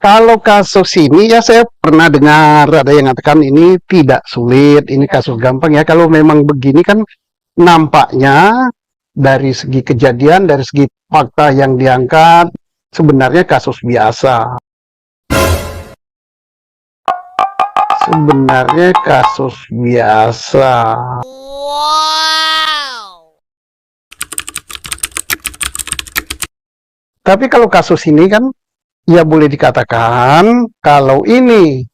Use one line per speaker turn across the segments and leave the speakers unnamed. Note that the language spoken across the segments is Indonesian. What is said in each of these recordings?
Kalau kasus ini ya saya pernah dengar ada yang mengatakan ini tidak sulit, ini kasus gampang ya. Kalau memang begini kan nampaknya dari segi kejadian, dari segi fakta yang diangkat sebenarnya kasus biasa. Sebenarnya kasus biasa. Tapi kalau kasus ini kan ya boleh dikatakan kalau ini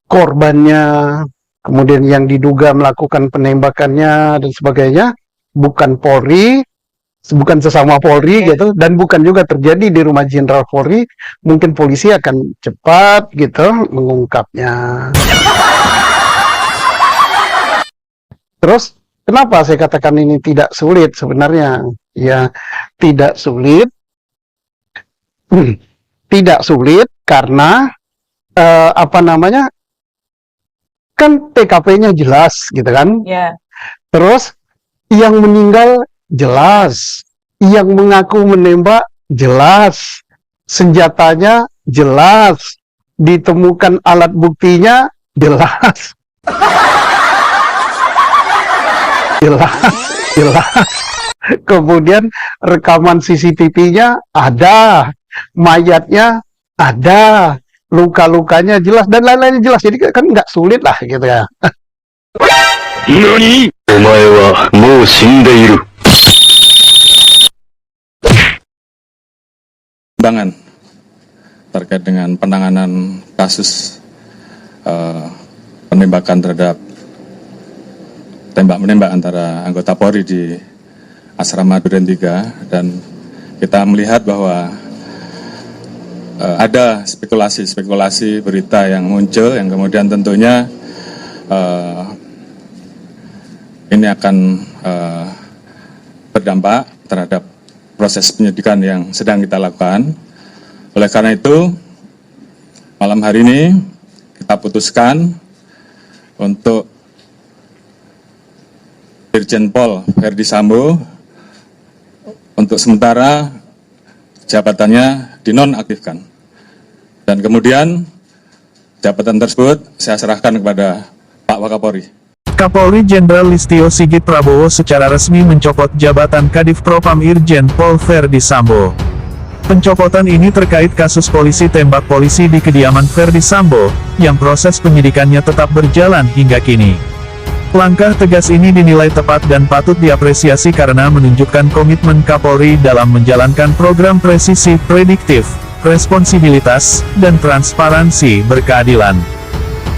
korbannya, kemudian yang diduga melakukan penembakannya dan sebagainya, bukan Polri, bukan sesama Polri gitu, dan bukan juga terjadi di rumah Jenderal Polri, mungkin polisi akan cepat gitu mengungkapnya. Terus kenapa saya katakan ini tidak sulit sebenarnya? Ya tidak sulit. Tidak sulit karena kan TKP-nya jelas gitu kan. Terus yang meninggal jelas, yang mengaku menembak jelas, senjatanya jelas, ditemukan alat buktinya jelas. jelas. Kemudian rekaman CCTV-nya ada, mayatnya ada, luka-lukanya jelas dan lain-lainnya jelas. Jadi kan nggak sulit lah gitu ya.
Nani? Omae wa mou shindeiru.
Perkembangan terkait dengan penanganan kasus penembakan terhadap tembak-menembak antara anggota Polri di Asrama Duren 3, dan kita melihat bahwa ada spekulasi berita yang muncul yang kemudian tentunya ini akan berdampak terhadap proses penyidikan yang sedang kita lakukan. Oleh karena itu, malam hari ini kita putuskan untuk Irjen Pol Ferdy Sambo untuk sementara jabatannya dinonaktifkan. Dan kemudian jabatan tersebut saya serahkan kepada Pak Wakapolri.
Kapolri Jenderal Listio Sigit Prabowo secara resmi mencopot jabatan Kadif Propam Irjen Pol Ferdy Sambo. Pencopotan ini terkait kasus polisi tembak polisi di kediaman Ferdy Sambo, yang proses penyidikannya tetap berjalan hingga kini. Langkah tegas ini dinilai tepat dan patut diapresiasi karena menunjukkan komitmen Kapolri dalam menjalankan program presisi, prediktif, responsibilitas, dan transparansi berkeadilan.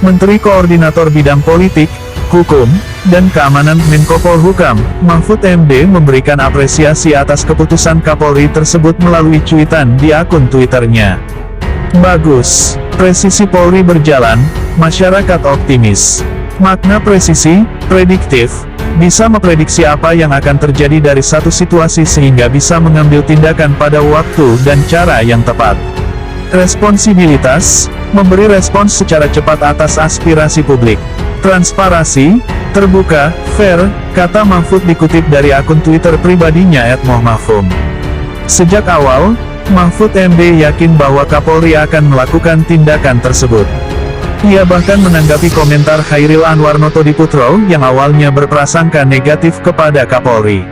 Menteri Koordinator Bidang Politik, Hukum, dan Keamanan Menko Polhukam, Mahfud MD memberikan apresiasi atas keputusan Kapolri tersebut melalui cuitan di akun Twitternya. Bagus, presisi Polri berjalan, masyarakat optimis. Makna presisi, prediktif, bisa memprediksi apa yang akan terjadi dari satu situasi sehingga bisa mengambil tindakan pada waktu dan cara yang tepat. Responsibilitas, memberi respons secara cepat atas aspirasi publik. Transparansi, terbuka, fair, kata Mahfud dikutip dari akun Twitter pribadinya @mohmahfum. Sejak awal, Mahfud MD yakin bahwa Kapolri akan melakukan tindakan tersebut. Ia bahkan menanggapi komentar Khairil Anwar Notodiputro yang awalnya berprasangka negatif kepada Kapolri.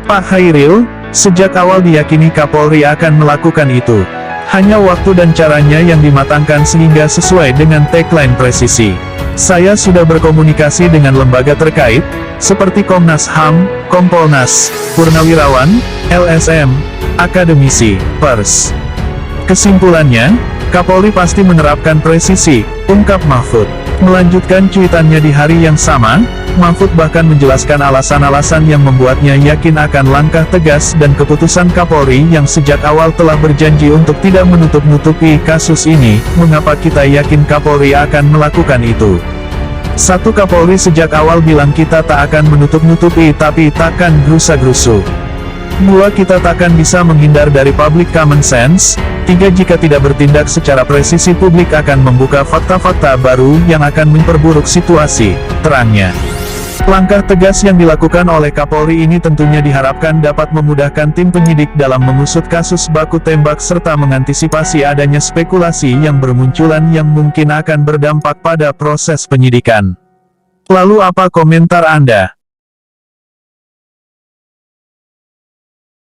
Pak Khairil, sejak awal diyakini Kapolri akan melakukan itu. Hanya waktu dan caranya yang dimatangkan sehingga sesuai dengan tagline presisi. Saya sudah berkomunikasi dengan lembaga terkait, seperti Komnas HAM, Kompolnas, Purnawirawan, LSM, akademisi, pers. Kesimpulannya, Kapolri pasti menerapkan presisi, ungkap Mahfud. Melanjutkan cuitannya di hari yang sama, Mahfud bahkan menjelaskan alasan-alasan yang membuatnya yakin akan langkah tegas dan keputusan Kapolri yang sejak awal telah berjanji untuk tidak menutup-nutupi kasus ini. Mengapa kita yakin Kapolri akan melakukan itu? Satu, Kapolri sejak awal bilang kita tak akan menutup-nutupi tapi takkan gerusa-gerusu. Dua, kita takkan bisa menghindar dari public common sense. Tiga, jika tidak bertindak secara presisi publik akan membuka fakta-fakta baru yang akan memperburuk situasi, terangnya. Langkah tegas yang dilakukan oleh Kapolri ini tentunya diharapkan dapat memudahkan tim penyidik dalam mengusut kasus baku tembak serta mengantisipasi adanya spekulasi yang bermunculan yang mungkin akan berdampak pada proses penyidikan. Lalu apa komentar Anda?